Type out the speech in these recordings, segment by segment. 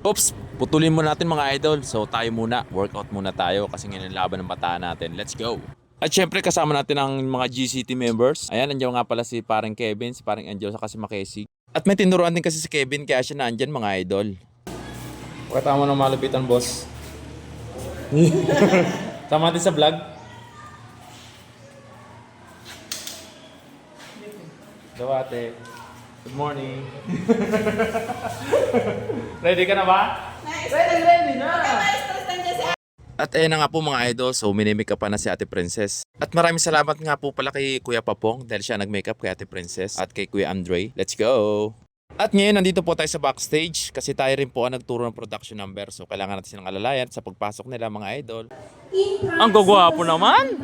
Oops, putulin muna natin mga idol. So tayo muna, workout muna tayo kasi ngayon ang laban ng bataan natin. Let's go! At syempre kasama natin ang mga GCT members. Ayan, nandiyan nga pala si parang Kevin, si parang Angel, saka si Makesi. At may tinuruan din kasi si Kevin kaya siya naandyan mga idol. Pakita mo ng malupitan, boss. Sama natin sa vlog. Dawate. Good morning. Ready ka na ba? Ready na! At ayun na nga po mga idol, so minimake up pa na si Ate Princess. At maraming salamat nga po pala kay Kuya Papong dahil siya nag-makeup kay Ate Princess at kay Kuya Andre. Let's go! At ngayon nandito po tayo sa backstage kasi tayo rin po ang nagturo ng production number. So kailangan natin silang alalayan sa pagpasok nila mga idol. Ang gagwapo naman!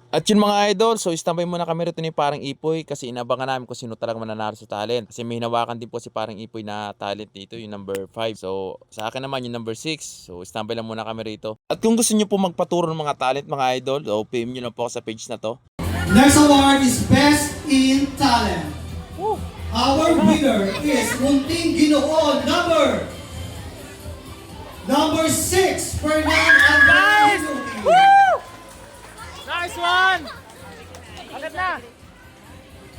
At yun mga idol, so istambay muna kami rito ni Parang Ipoy kasi inabangan namin kung sino talagang mananalo sa talent. Kasi may hinawakan din po si Parang Ipoy na talent dito, yung number 5. So sa akin naman yung number 6. So istambay lang muna kami rito. At kung gusto nyo po magpaturo ng mga talent mga idol, so PM nyo lang po ako sa page na to. Next award is Best in Talent. Our winner is Munting Ginoo number 6, Fernand Andres. Nice one! Agad na!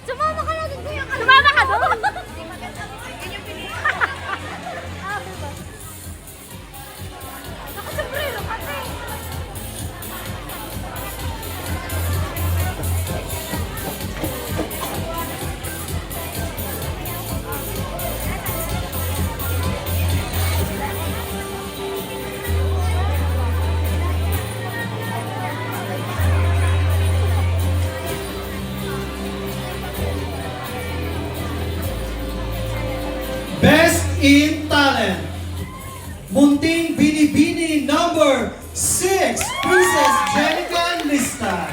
Sumama ka lang kuya ka. Sumama ka doon. Nakasombrero kasi. Best in Talent. Munting Binibini number 6, Princess Jenica Lista.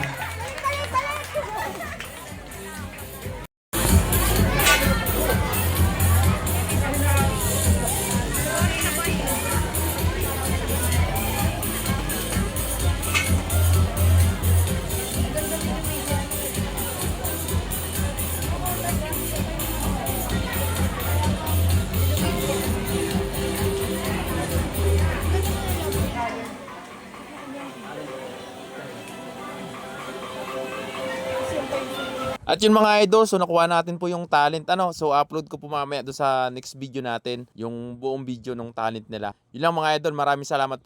At yun mga idol, so nakuha natin po yung talent so upload ko po mamaya doon sa next video natin, yung buong video ng talent nila. Yun lang mga idol, maraming salamat po.